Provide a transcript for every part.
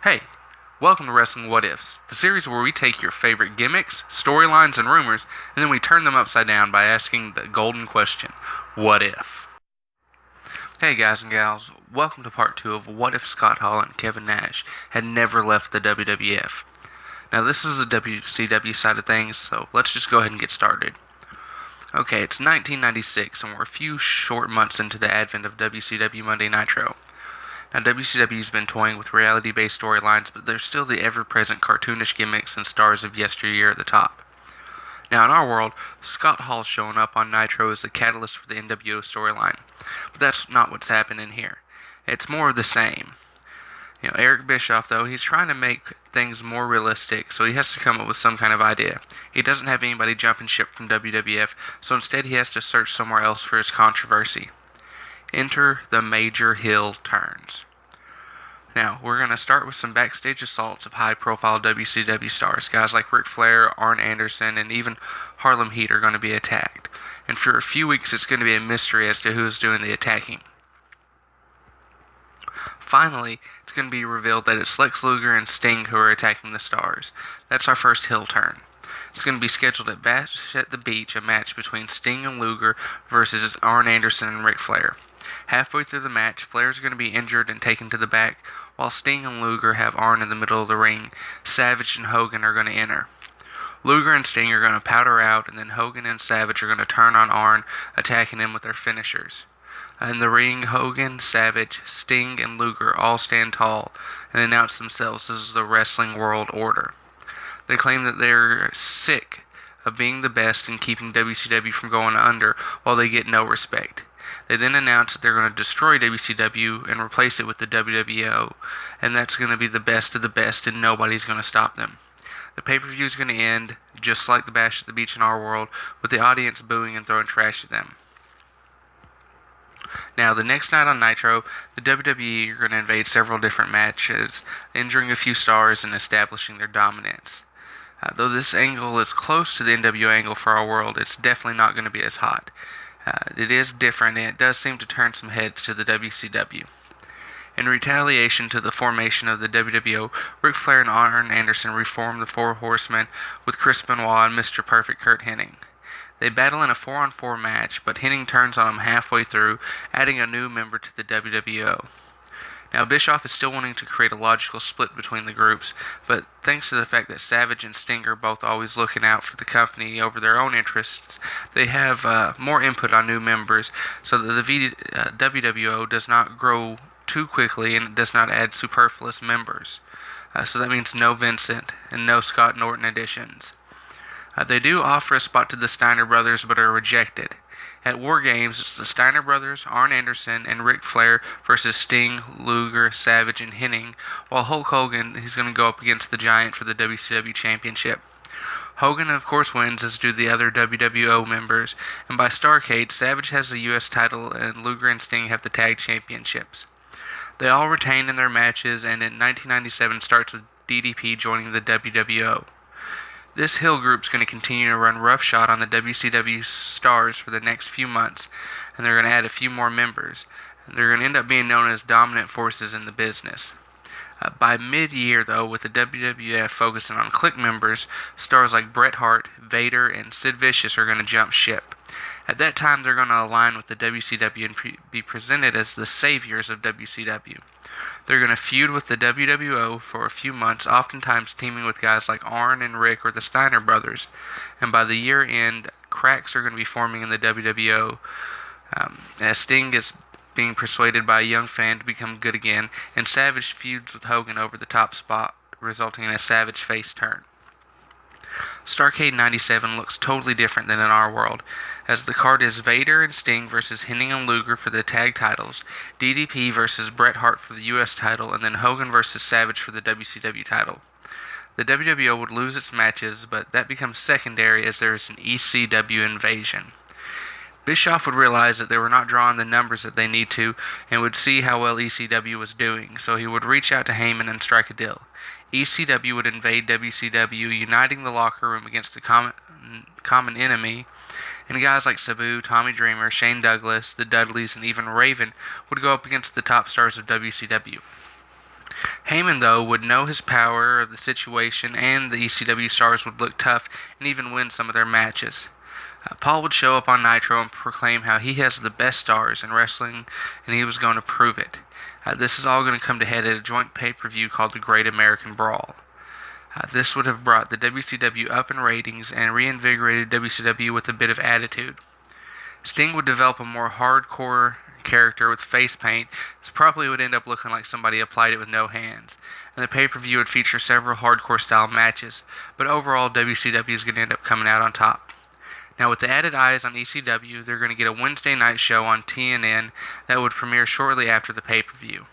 Hey, welcome to Wrestling What Ifs, the series where we take your favorite gimmicks, storylines, and rumors, and then we turn them upside down by asking the golden question, what if? Hey guys and gals, welcome to part 2 of What If Scott Hall and Kevin Nash had never left the WWF. Now this is the WCW side of things, so let's just go ahead and get started. Okay, it's 1996 and we're a few short months into the advent of WCW Monday Nitro. Now, WCW's been toying with reality-based storylines, but there's still the ever-present cartoonish gimmicks and stars of yesteryear at the top. Now, in our world, Scott Hall showing up on Nitro is the catalyst for the NWO storyline, but that's not what's happening here. It's more of the same. Eric Bischoff, though, he's trying to make things more realistic, so he has to come up with some kind of idea. He doesn't have anybody jumping ship from WWF, so instead he has to search somewhere else for his controversy. Enter the major heel turns. Now, we're going to start with some backstage assaults of high-profile WCW stars. Guys like Ric Flair, Arn Anderson, and even Harlem Heat are going to be attacked. And for a few weeks, it's going to be a mystery as to who is doing the attacking. Finally, it's going to be revealed that it's Lex Luger and Sting who are attacking the stars. That's our first heel turn. It's going to be scheduled at Bash at the Beach, a match between Sting and Luger versus Arn Anderson and Ric Flair. Halfway through the match, Flair's going to be injured and taken to the back, while Sting and Luger have Arn in the middle of the ring. Savage and Hogan are going to enter. Luger and Sting are going to powder out, and then Hogan and Savage are going to turn on Arn, attacking him with their finishers. In the ring, Hogan, Savage, Sting, and Luger all stand tall and announce themselves as the Wrestling World Order. They claim that they're sick of being the best and keeping WCW from going under while they get no respect. They then announce that they're going to destroy WCW and replace it with the WWO, and that's going to be the best of the best and nobody's going to stop them. The pay-per-view is going to end, just like the Bash at the Beach in our world, with the audience booing and throwing trash at them. Now, the next night on Nitro, the WWE are going to invade several different matches, injuring a few stars and establishing their dominance. Though this angle is close to the NWO angle for our world, it's definitely not going to be as hot. It is different, and it does seem to turn some heads to the WCW. In retaliation to the formation of the WWO, Ric Flair and Arn Anderson reformed the Four Horsemen with Chris Benoit and Mr. Perfect Kurt Hennig. They battle in a 4-on-4 match, but Hennig turns on them halfway through, adding a new member to the WWO. Now, Bischoff is still wanting to create a logical split between the groups, but thanks to the fact that Savage and Sting are both always looking out for the company over their own interests, they have more input on new members, so that the WWO does not grow too quickly and it does not add superfluous members. So that means no Vincent and no Scott Norton additions. They do offer a spot to the Steiner brothers, but are rejected. At War Games, it's the Steiner brothers, Arn Anderson, and Ric Flair versus Sting, Luger, Savage, and Hennig, while Hulk Hogan is going to go up against the Giant for the WCW Championship. Hogan, of course, wins, as do the other WWO members, and by Starrcade, Savage has the U.S. title, and Luger and Sting have the Tag Championships. They all retain in their matches, and in 1997 starts with DDP joining the WWO. This heel group's going to continue to run roughshod on the WCW stars for the next few months, and they're going to add a few more members. They're going to end up being known as dominant forces in the business. By mid-year, though, with the WWF focusing on Clique members, stars like Bret Hart, Vader, and Sid Vicious are going to jump ship. At that time, they're going to align with the WCW and be presented as the saviors of WCW. They're going to feud with the WWO for a few months, oftentimes teaming with guys like Arn and Rick or the Steiner brothers. And by the year end, cracks are going to be forming in the WWO, as Sting is being persuaded by a young fan to become good again, and Savage feuds with Hogan over the top spot, resulting in a Savage face turn. Starrcade 97 looks totally different than in our world, as the card is Vader and Sting versus Hennig and Luger for the tag titles, DDP versus Bret Hart for the U.S. title, and then Hogan versus Savage for the WCW title. The WWO would lose its matches, but that becomes secondary as there is an ECW invasion. Bischoff would realize that they were not drawing the numbers that they need to, and would see how well ECW was doing, so he would reach out to Heyman and strike a deal. ECW would invade WCW, uniting the locker room against the common enemy, and guys like Sabu, Tommy Dreamer, Shane Douglas, the Dudleys, and even Raven would go up against the top stars of WCW. Heyman, though, would know his power of the situation, and the ECW stars would look tough and even win some of their matches. Paul would show up on Nitro and proclaim how he has the best stars in wrestling, and he was going to prove it. This is all going to come to head at a joint pay-per-view called the Great American Brawl. This would have brought the WCW up in ratings and reinvigorated WCW with a bit of attitude. Sting would develop a more hardcore character with face paint. This probably would end up looking like somebody applied it with no hands. And the pay-per-view would feature several hardcore style matches, but overall WCW is going to end up coming out on top. Now, with the added eyes on ECW, they're going to get a Wednesday night show on TNN that would premiere shortly after the pay-per-view.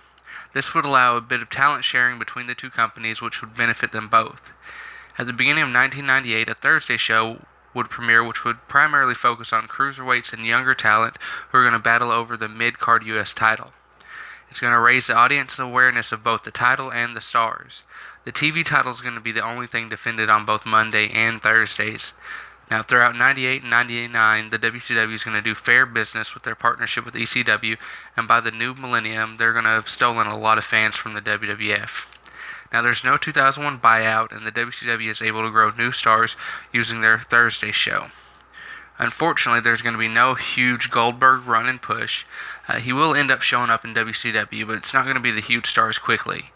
This would allow a bit of talent sharing between the two companies, which would benefit them both. At the beginning of 1998, a Thursday show would premiere, which would primarily focus on cruiserweights and younger talent who are going to battle over the mid-card U.S. title. It's going to raise the audience's awareness of both the title and the stars. The TV title is going to be the only thing defended on both Monday and Thursdays. Now, throughout 98 and 99, the WCW is going to do fair business with their partnership with ECW, and by the new millennium, they're going to have stolen a lot of fans from the WWF. Now, there's no 2001 buyout, and the WCW is able to grow new stars using their Thursday show. Unfortunately, there's going to be no huge Goldberg run and push. He will end up showing up in WCW, but it's not going to be the huge stars quickly.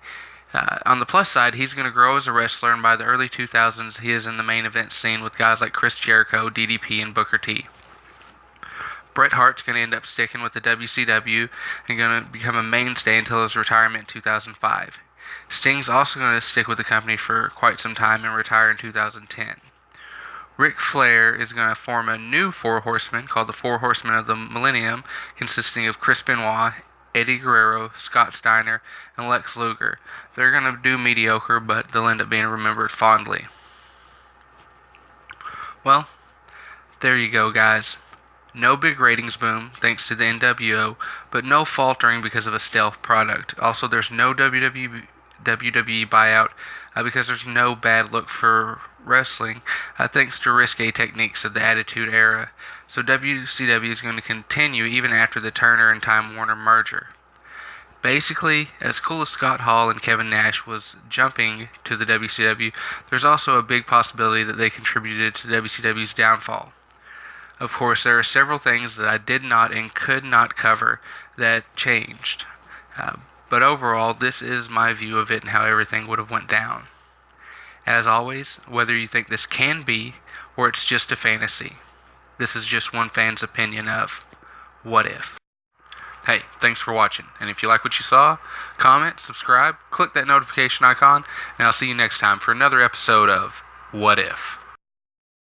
On the plus side, he's going to grow as a wrestler, and by the early 2000s, he is in the main event scene with guys like Chris Jericho, DDP, and Booker T. Bret Hart's going to end up sticking with the WCW and going to become a mainstay until his retirement in 2005. Sting's also going to stick with the company for quite some time and retire in 2010. Ric Flair is going to form a new Four Horsemen called the Four Horsemen of the Millennium, consisting of Chris Benoit, Eddie Guerrero, Scott Steiner, and Lex Luger. They're going to do mediocre, but they'll end up being remembered fondly. Well, there you go, guys. No big ratings boom, thanks to the NWO, but no faltering because of a stealth product. Also, there's no WWE buyout because there's no bad look for wrestling, thanks to risque techniques of the Attitude Era. So WCW is going to continue even after the Turner and Time Warner merger. Basically, as cool as Scott Hall and Kevin Nash was jumping to the WCW, there's also a big possibility that they contributed to WCW's downfall. Of course, there are several things that I did not and could not cover that changed. But overall, this is my view of it and how everything would have went down. As always, whether you think this can be or it's just a fantasy, this is just one fan's opinion of what if. Hey, thanks for watching, and if you like what you saw, comment, subscribe, click that notification icon, and I'll see you next time for another episode of What If.